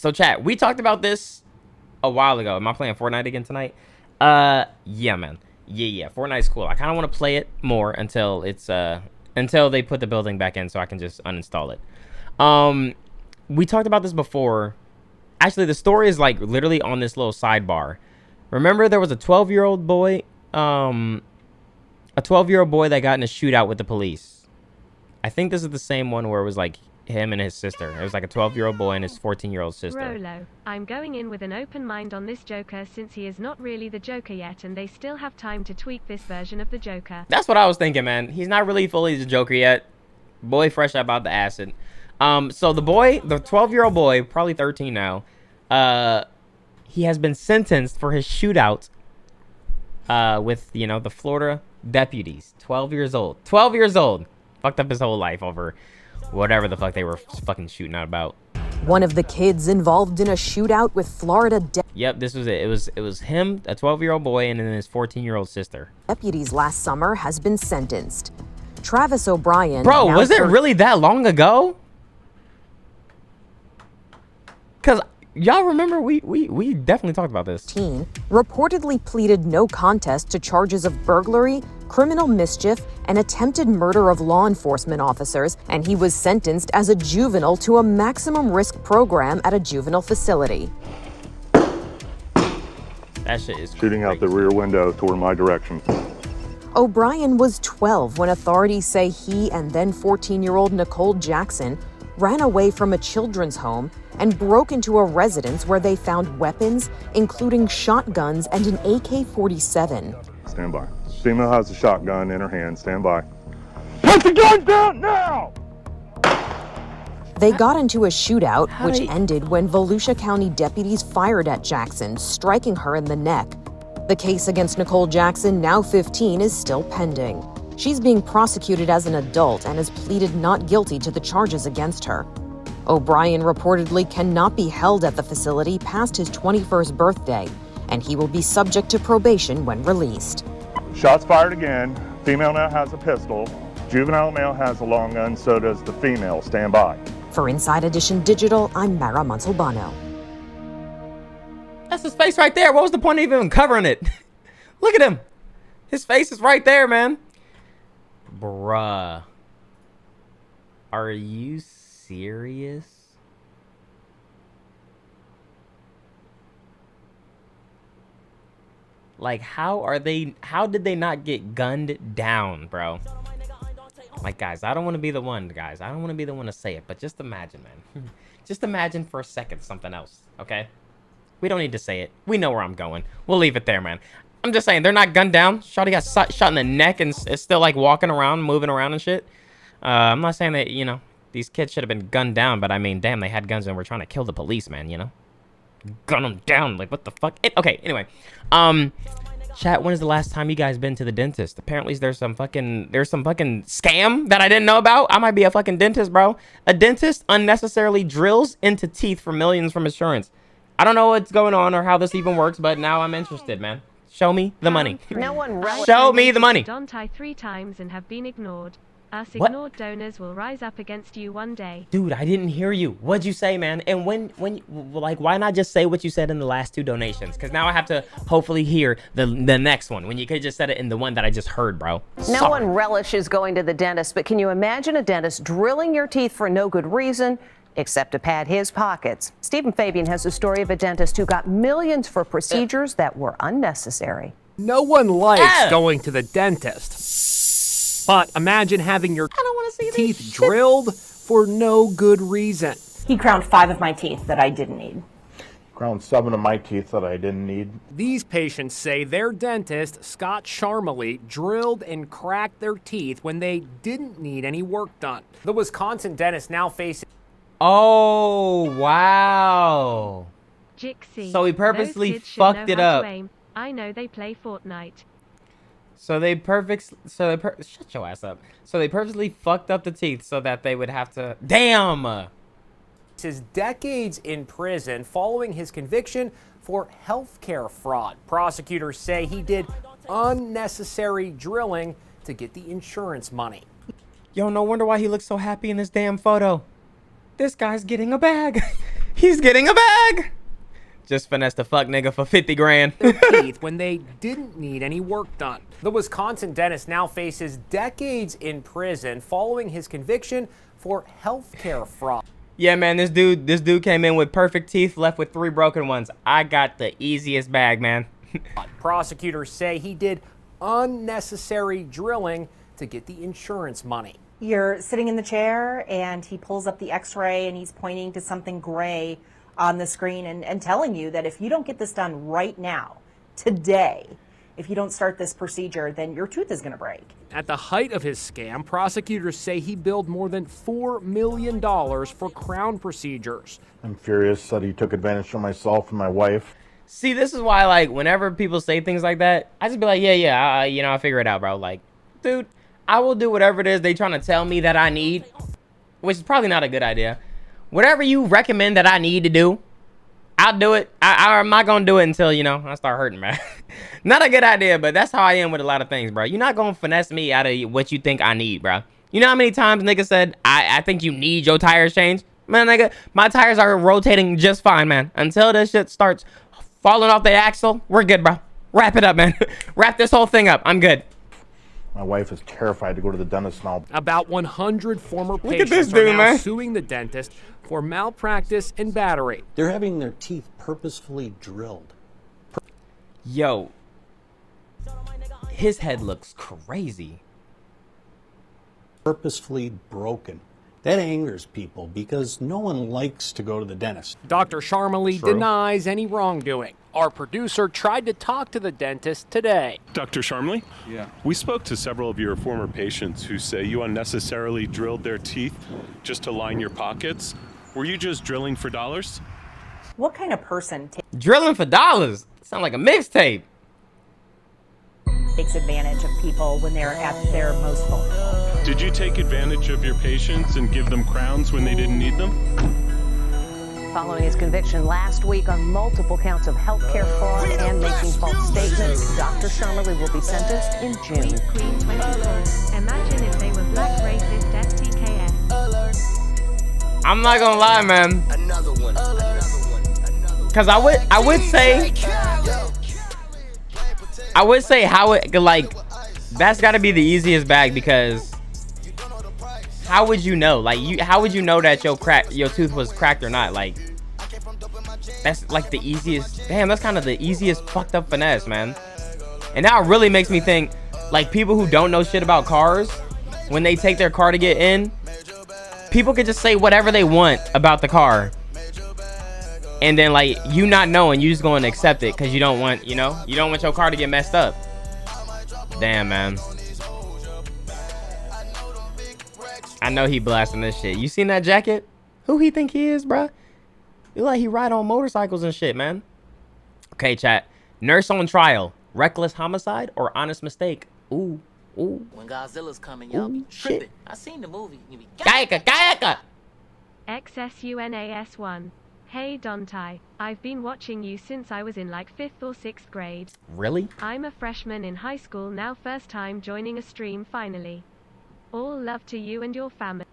So chat, we talked about this a while ago. Am I playing Fortnite again tonight? Yeah, man. Yeah. Fortnite's cool. I kind of want to play it more until it's until they put the building back in, so I can just uninstall it. We talked about this before. Actually, the story is like literally on this little sidebar. Remember, there was a 12-year-old boy, that got in a shootout with the police. I think this is the same one where it was like him and his sister. It was like a 12-year-old boy and his 14-year-old sister. Rolo, I'm going in with an open mind on this Joker since he is not really the Joker yet and they still have time to tweak this version of the Joker. That's what I was thinking, man. He's not really fully the Joker yet. Boy fresh about the acid. So the 12-year-old boy, probably 13 now, he has been sentenced for his shootout with, you know, the Florida deputies. 12 years old. 12 years old. Fucked up his whole life over whatever the fuck they were fucking shooting out about. One of the kids involved in a shootout with Florida Yep, this was it. It was him, a 12-year-old boy, and then his 14-year-old sister. Deputies last summer has been sentenced. Travis O'Brien. Bro, was it really that long ago? Because y'all remember we definitely talked about this. Reportedly pleaded no contest to charges of burglary, criminal mischief, and attempted murder of law enforcement officers, and he was sentenced as a juvenile to a maximum risk program at a juvenile facility. That shit is shooting out the rear window toward my direction. O'Brien was 12 when authorities say he and then 14-year-old Nicole Jackson ran away from a children's home and broke into a residence where they found weapons, including shotguns and an AK-47. Stand by. Female has a shotgun in her hand. Stand by. Put the gun down now! They got into a shootout, which ended when Volusia County deputies fired at Jackson, striking her in the neck. The case against Nicole Jackson, now 15, is still pending. She's being prosecuted as an adult and has pleaded not guilty to the charges against her. O'Brien reportedly cannot be held at the facility past his 21st birthday, and he will be subject to probation when released. Shots fired again. Female now has a pistol. Juvenile male has a long gun, so does the female. Stand by. For Inside Edition Digital, I'm Mara Montalbano. That's his face right there. What was the point of even covering it? Look at him. His face is right there, man. Bruh. Are you serious? Like, how did they not get gunned down, bro? Like, guys, I don't want to be the one, guys. I don't want to be the one to say it, but just imagine, man. Just imagine for a second something else, okay? We don't need to say it. We know where I'm going. We'll leave it there, man. I'm just saying, they're not gunned down. Shawty got shot in the neck and is still, like, walking around, moving around and shit. I'm not saying that, you know, these kids should have been gunned down, but I mean, damn, they had guns and were trying to kill the police, man, you know? Gun them down. Like, what the fuck? Okay, anyway. Chat, when is the last time you guys been to the dentist? Apparently, there's some fucking scam that I didn't know about. I might be a fucking dentist, bro. A dentist unnecessarily drills into teeth for millions from insurance. I don't know what's going on or how this even works, but now I'm interested, man. Show me the money. Show me the money. ImDontai 3 times and have been ignored. Us ignored donors will rise up against you one day. Dude, I didn't hear you. What'd you say, man? And when like, why not just say what you said in the last 2 donations? Because now I have to hopefully hear the next one when you could have just said it in the one that I just heard, bro. No one relishes going to the dentist, but can you imagine a dentist drilling your teeth for no good reason except to pad his pockets? Stephen Fabian has a story of a dentist who got millions for procedures that were unnecessary. No one likes going to the dentist. But imagine having your teeth drilled for no good reason. He crowned 5 of my teeth that I didn't need. Crowned 7 of my teeth that I didn't need. These patients say their dentist, Scott Sharmley, drilled and cracked their teeth when they didn't need any work done. The Wisconsin dentist now facing... Oh, wow. Jixie, so he purposely fucked it up. I know they play Fortnite. Shut your ass up. So they purposely fucked up the teeth so that they would have to, damn. His decades in prison following his conviction for healthcare fraud. Prosecutors say he did unnecessary drilling to get the insurance money. Yo, no wonder why he looks so happy in this damn photo. This guy's getting a bag. He's getting a bag. Just finessed a fuck nigga for 50 grand. Their teeth when they didn't need any work done. The Wisconsin dentist now faces decades in prison following his conviction for healthcare fraud. Yeah, man, this dude came in with perfect teeth, left with 3 broken ones. I got the easiest bag, man. Prosecutors say he did unnecessary drilling to get the insurance money. You're sitting in the chair and he pulls up the x-ray and he's pointing to something gray on the screen and telling you that if you don't get this done right now, today, if you don't start this procedure, then your tooth is going to break. At the height of his scam, prosecutors say he billed more than $4 million for crown procedures. I'm furious that he took advantage of myself and my wife. See, this is why, like, whenever people say things like that, I just be like, yeah, you know, I'll figure it out, bro. Like, dude, I will do whatever it is they trying to tell me that I need, which is probably not a good idea. Whatever you recommend that I need to do, I'll do it. I'm not going to do it until, you know, I start hurting, man. Not a good idea, but that's how I am with a lot of things, bro. You're not going to finesse me out of what you think I need, bro. You know how many times nigga said, I think you need your tires changed? Man, nigga, my tires are rotating just fine, man. Until this shit starts falling off the axle, we're good, bro. Wrap it up, man. Wrap this whole thing up. I'm good. My wife is terrified to go to the dentist now. About 100 former Look at patients this are dude, now man. suing the dentist for malpractice and battery. They're having their teeth purposefully drilled. Yo, his head looks crazy. Purposefully broken. That angers people because no one likes to go to the dentist. Dr. Sharmali denies any wrongdoing. Our producer tried to talk to the dentist today. Dr. Sharmali? Yeah. We spoke to several of your former patients who say you unnecessarily drilled their teeth just to line your pockets. Were you just drilling for dollars? What kind of person Drilling for dollars? Sound like a mixtape. takes advantage of people when they're at their most vulnerable? Did you take advantage of your patients and give them crowns when they didn't need them? Following his conviction last week on multiple counts of healthcare fraud and making false statements, Dr. Sharmali will be sentenced in June. Queen 24. Imagine if they were black racist STKS. I'm not gonna lie, man. Cause I would say how it, like, that's got to be the easiest bag, because how would you know? Like, how would you know that your tooth was cracked or not? Like, that's like the easiest. Damn, that's kind of the easiest fucked up finesse, man. And now it really makes me think, like, people who don't know shit about cars, when they take their car to get in, people could just say whatever they want about the car, and then, like, you not knowing, you just going to accept it because you don't want, you know, you don't want your car to get messed up. Damn, man. I know he blasting this shit. You seen that jacket? Who he think he is, bruh? You like he ride on motorcycles and shit, man. Okay, chat. Nurse on trial. Reckless homicide or honest mistake? Ooh. Ooh. When Godzilla's coming, y'all be tripping. I seen the movie. You be Gaika. XSUNAS1. Hey Dontai, I've been watching you since I was in like 5th or 6th grade. Really? I'm a freshman in high school now, first time joining a stream finally. All love to you and your family.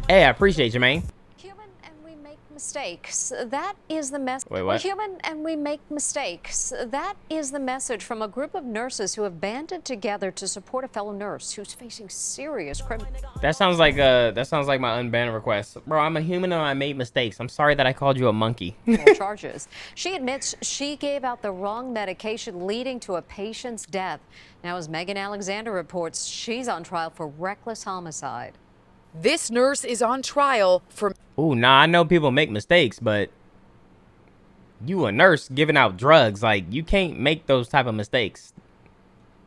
Hey, I appreciate you, man. Human and we make mistakes. That is the message. Wait, We're what? human and we make mistakes. That is the message from a group of nurses who have banded together to support a fellow nurse who's facing serious criminal That sounds like my unbanned request. Bro, I'm a human and I made mistakes. I'm sorry that I called you a monkey. charges. She admits she gave out the wrong medication, leading to a patient's death. Now, as Megan Alexander reports, she's on trial for reckless homicide. This nurse is on trial for... Ooh, nah, I know people make mistakes, but you a nurse giving out drugs. Like, you can't make those type of mistakes.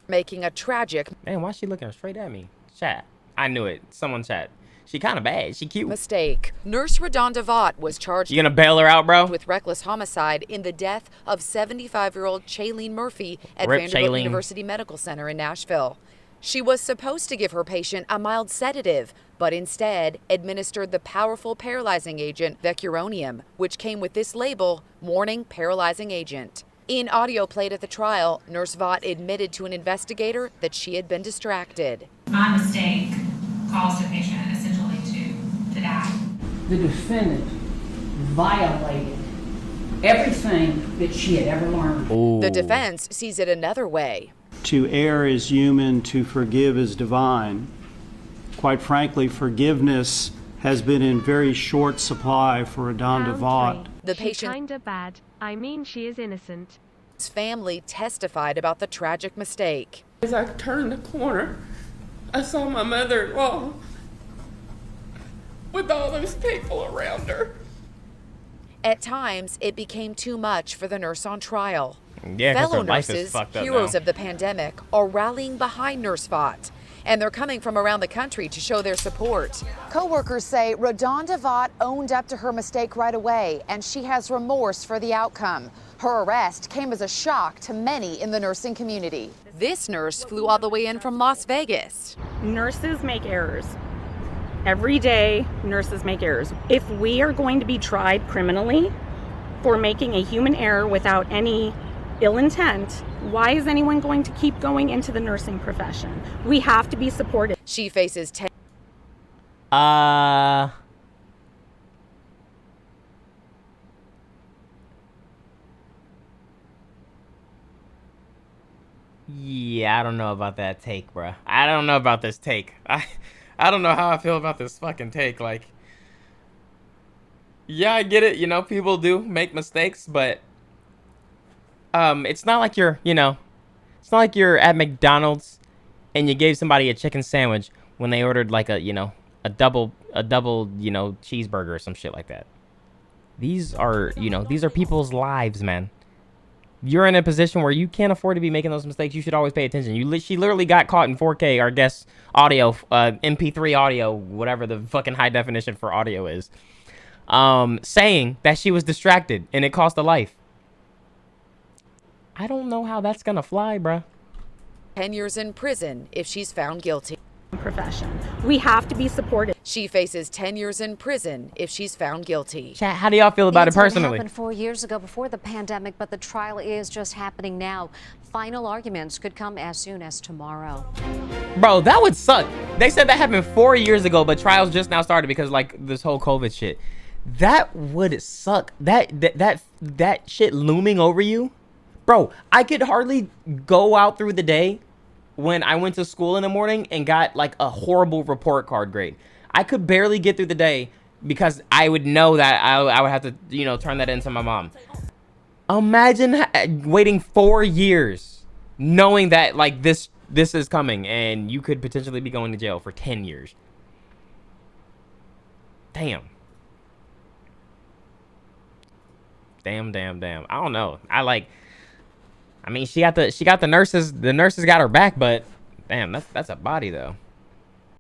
making a tragic... Man, why is she looking straight at me? Chat. I knew it. Someone chat. She kind of bad. She cute. Mistake. Nurse Redonda Vaught was charged... You gonna bail her out, bro? ...with reckless homicide in the death of 75-year-old Shailene Murphy at Rip Vanderbilt Shailene. University Medical Center in Nashville. She was supposed to give her patient a mild sedative, but instead administered the powerful paralyzing agent vecuronium, which came with this label, warning paralyzing agent. In audio played at the trial, Nurse Vaught admitted to an investigator that she had been distracted. My mistake caused the patient essentially to die. The defendant violated everything that she had ever learned. The defense sees it another way. To err is human, to forgive is divine. Quite frankly, forgiveness has been in very short supply for ImDontai. The patient kinda bad. I mean, she is innocent. His family testified about the tragic mistake. As I turned the corner, I saw my mother-in-law with all those people around her. At times, it became too much for the nurse on trial. Yeah, 'cause fellow her life is nurses, fucked up heroes now. of the pandemic, are rallying behind Nurse Vaught, and they're coming from around the country to show their support. Co-workers say Redonda Vaught owned up to her mistake right away, and she has remorse for the outcome. Her arrest came as a shock to many in the nursing community. This nurse flew all the way in from Las Vegas. Nurses make errors. Every day, nurses make errors. If we are going to be tried criminally for making a human error without any ill intent, why is anyone going to keep going into the nursing profession? We have to be supported. She faces 10. Yeah, I don't know about that take, bruh. I don't know about this take. I don't know how I feel about this fucking take. Like, yeah, I get it. You know, people do make mistakes, but it's not like you're, you know, it's not like you're at McDonald's and you gave somebody a chicken sandwich when they ordered like a, you know, a double, you know, cheeseburger or some shit like that. These are, you know, these are people's lives, man. You're in a position where you can't afford to be making those mistakes. You should always pay attention. She literally got caught in 4K, or I guess audio, MP3 audio, whatever the fucking high definition for audio is, saying that she was distracted and it cost a life. I don't know how that's gonna fly, bruh. 10 years in prison if she's found guilty. Profession. We have to be supported. She faces 10 years in prison if she's found guilty. Chat, how do y'all feel about it personally? It happened 4 years ago before the pandemic, but the trial is just happening now. Final arguments could come as soon as tomorrow. Bro, that would suck. They said that happened 4 years ago, but trials just now started because like this whole COVID shit. That would suck. That shit looming over you. Bro, I could hardly go out through the day when I went to school in the morning and got like a horrible report card grade. I could barely get through the day because I would know that I would have to, you know, turn that into my mom. Imagine waiting 4 years knowing that like this is coming and you could potentially be going to jail for 10 years. Damn. Damn. I don't know. I mean, she got the nurses. The nurses got her back, but damn, that's a body though.